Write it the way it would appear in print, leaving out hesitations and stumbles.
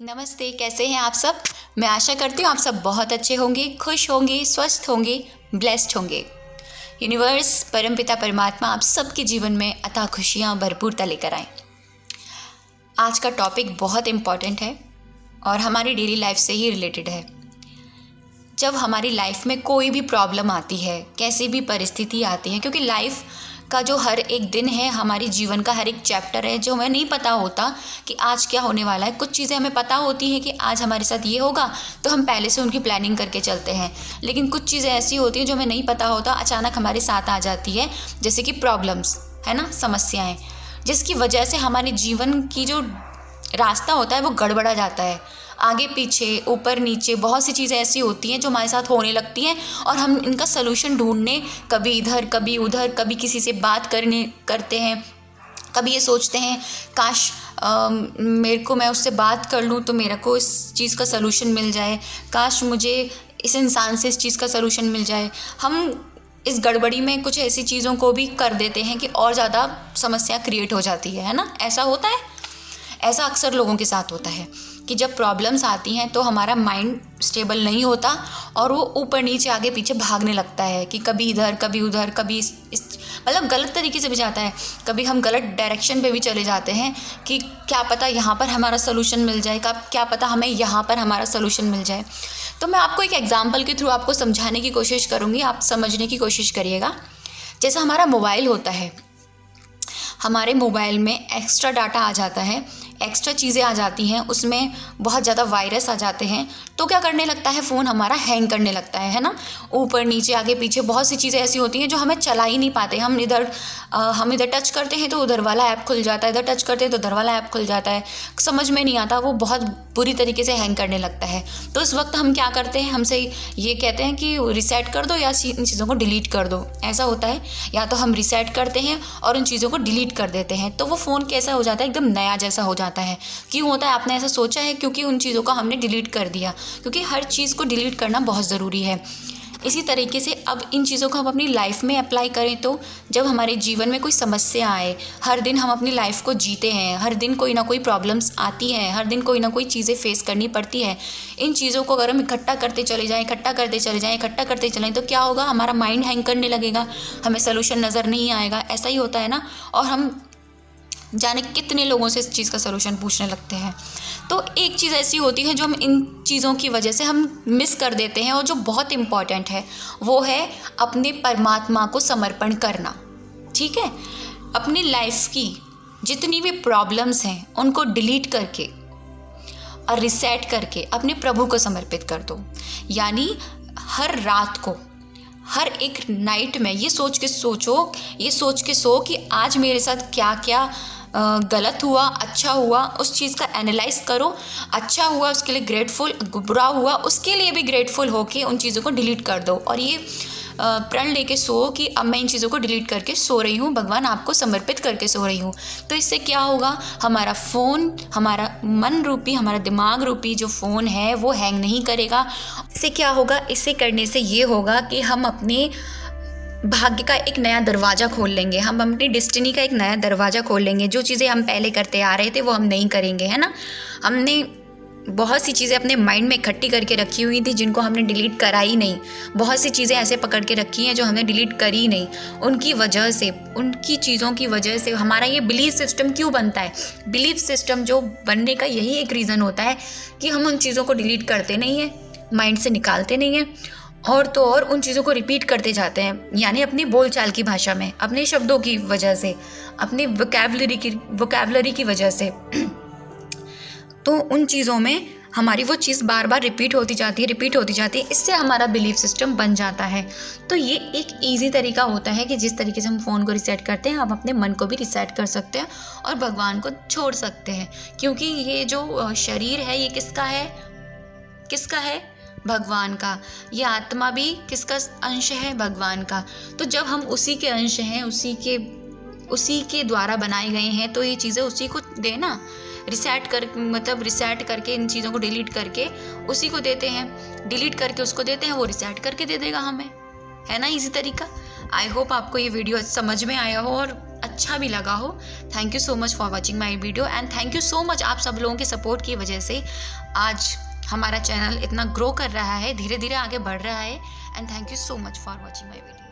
नमस्ते, कैसे हैं आप सब। मैं आशा करती हूँ आप सब बहुत अच्छे होंगे, खुश होंगे, स्वस्थ होंगे, ब्लेस्ड होंगे। यूनिवर्स, परमपिता परमात्मा आप सबके जीवन में अथाह खुशियाँ भरपूरता लेकर आए। आज का टॉपिक बहुत इम्पॉर्टेंट है और हमारी डेली लाइफ से ही रिलेटेड है। जब हमारी लाइफ में कोई भी प्रॉब्लम आती है, कैसी भी परिस्थिति आती है, क्योंकि लाइफ का जो हर एक दिन है, हमारे जीवन का हर एक चैप्टर है, जो हमें नहीं पता होता कि आज क्या होने वाला है। कुछ चीज़ें हमें पता होती हैं कि आज हमारे साथ ये होगा, तो हम पहले से उनकी प्लानिंग करके चलते हैं। लेकिन कुछ चीज़ें ऐसी होती हैं जो हमें नहीं पता होता, अचानक हमारे साथ आ जाती है, जैसे कि प्रॉब्लम्स, है ना, समस्याएँ, जिसकी वजह से हमारे जीवन की जो रास्ता होता है वो गड़बड़ा जाता है। आगे पीछे, ऊपर नीचे, बहुत सी चीज़ें ऐसी होती हैं जो हमारे साथ होने लगती हैं और हम इनका सलूशन ढूंढने कभी इधर कभी उधर, कभी किसी से बात करते हैं, कभी ये सोचते हैं काश मैं उससे बात कर लूँ तो मेरे को इस चीज़ का सलूशन मिल जाए, काश मुझे इस इंसान से इस चीज़ का सलूशन मिल जाए। हम इस गड़बड़ी में कुछ ऐसी चीज़ों को भी कर देते हैं कि और ज़्यादा समस्या क्रिएट हो जाती है ना। ऐसा होता है, ऐसा अक्सर लोगों के साथ होता है कि जब प्रॉब्लम्स आती हैं तो हमारा माइंड स्टेबल नहीं होता और वो ऊपर नीचे आगे पीछे भागने लगता है कि कभी इधर कभी उधर, कभी इस मतलब गलत तरीके से भी जाता है। कभी हम गलत डायरेक्शन पे भी चले जाते हैं कि क्या पता यहाँ पर हमारा सलूशन मिल जाए, क्या पता हमें यहाँ पर हमारा सलूशन मिल जाए। तो मैं आपको एक एग्जाम्पल के थ्रू आपको समझाने की कोशिश करूँगी, आप समझने की कोशिश करिएगा। जैसा हमारा मोबाइल होता है, हमारे मोबाइल में एक्स्ट्रा डाटा आ जाता है, एक्स्ट्रा चीज़ें आ जाती हैं, उसमें बहुत ज़्यादा वायरस आ जाते हैं, तो क्या करने लगता है, फ़ोन हमारा हैंग करने लगता है ना। ऊपर नीचे आगे पीछे बहुत सी चीज़ें ऐसी होती हैं जो हमें चला ही नहीं पाते। हम इधर टच करते हैं तो उधर वाला ऐप खुल जाता है, इधर टच करते हैं तो उधर वाला ऐप खुल जाता है, समझ में नहीं आता, वो बहुत बुरी तरीके से हैंग करने लगता है। तो इस वक्त हम क्या करते हैं, हमसे ये कहते हैं कि रिसेट कर दो या इन चीज़ों को डिलीट कर दो। ऐसा होता है, या तो हम रिसेट करते हैं और उन चीज़ों को डिलीट कर देते हैं, तो वो फ़ोन कैसा हो जाता है, एकदम नया जैसा हो जाता है। क्यों होता है, आपने ऐसा सोचा है? क्योंकि उन चीज़ों को हमने डिलीट कर दिया, क्योंकि हर चीज़ को डिलीट करना बहुत ज़रूरी है। इसी तरीके से अब इन चीज़ों को हम अपनी लाइफ में अप्लाई करें तो जब हमारे जीवन में कोई समस्या आए, हर दिन हम अपनी लाइफ को जीते हैं, हर दिन कोई ना कोई प्रॉब्लम्स आती हैं, हर दिन कोई ना कोई चीज़ें फेस करनी पड़ती है। इन चीज़ों को अगर हम इकट्ठा करते चले जाएँ, इकट्ठा करते चलें तो क्या होगा, हमारा माइंड हैंग करने लगेगा, हमें सोल्यूशन नज़र नहीं आएगा। ऐसा ही होता है ना। और हम जाने कितने लोगों से इस चीज़ का सलूशन पूछने लगते हैं। तो एक चीज़ ऐसी होती है जो हम इन चीज़ों की वजह से हम मिस कर देते हैं और जो बहुत इम्पॉर्टेंट है वो है अपने परमात्मा को समर्पण करना। ठीक है, अपनी लाइफ की जितनी भी प्रॉब्लम्स हैं उनको डिलीट करके और रिसेट करके अपने प्रभु को समर्पित कर दो। यानी हर रात को, हर एक नाइट में ये सोच के सो कि आज मेरे साथ क्या क्या गलत हुआ, अच्छा हुआ, उस चीज़ का एनालाइज करो। अच्छा हुआ उसके लिए ग्रेटफुल, बुरा हुआ उसके लिए भी ग्रेटफुल होके उन चीज़ों को डिलीट कर दो। और ये प्रण लेके सो कि अब मैं इन चीज़ों को डिलीट करके सो रही हूँ, भगवान आपको समर्पित करके सो रही हूँ। तो इससे क्या होगा, हमारा फ़ोन, हमारा मन रूपी, हमारा दिमाग रूपी जो फ़ोन है वो हैंग नहीं करेगा। इससे क्या होगा, इससे करने से ये होगा कि हम अपने भाग्य का एक नया दरवाज़ा खोल लेंगे, हम अपनी डेस्टिनी का एक नया दरवाज़ा खोल लेंगे। जो चीज़ें हम पहले करते आ रहे थे वो हम नहीं करेंगे, है ना। हमने बहुत सी चीज़ें अपने माइंड में इकट्ठी करके रखी हुई थी जिनको हमने डिलीट करा ही नहीं। बहुत सी चीज़ें ऐसे पकड़ के रखी हैं जो हमने डिलीट करी नहीं। उनकी वजह से, उनकी चीज़ों की वजह से हमारा ये बिलीफ सिस्टम क्यों बनता है। बिलीफ सिस्टम जो बनने का यही एक रीज़न होता है कि हम उन चीज़ों को डिलीट करते नहीं हैं, माइंड से निकालते नहीं हैं और तो और उन चीज़ों को रिपीट करते जाते हैं। यानी अपनी बोलचाल की भाषा में, अपने शब्दों की वजह से, अपनी वोकैबुलरी की वजह से तो उन चीज़ों में हमारी वो चीज़ बार बार रिपीट होती जाती है। इससे हमारा बिलीफ सिस्टम बन जाता है। तो ये एक ईजी तरीका होता है कि जिस तरीके से हम फ़ोन को रिसेट करते हैं, हम अपने मन को भी रिसेट कर सकते हैं और भगवान को छोड़ सकते हैं। क्योंकि ये जो शरीर है ये किसका है, भगवान का। ये आत्मा भी किसका अंश है, भगवान का। तो जब हम उसी के अंश हैं, उसी के द्वारा बनाए गए हैं, तो ये चीज़ें उसी को देना, रिसेट करके इन चीज़ों को डिलीट करके उसी को देते हैं, डिलीट करके उसको देते हैं, वो रिसेट करके दे देगा हमें, है ना। इजी तरीका। आई होप आपको ये वीडियो समझ में आया हो और अच्छा अच्छा भी लगा हो। Thank you so much for watching my video and thank you so much, आप सब लोगों के सपोर्ट की वजह से आज हमारा चैनल इतना ग्रो कर रहा है, धीरे धीरे आगे बढ़ रहा है। And thank you so much for watching my video.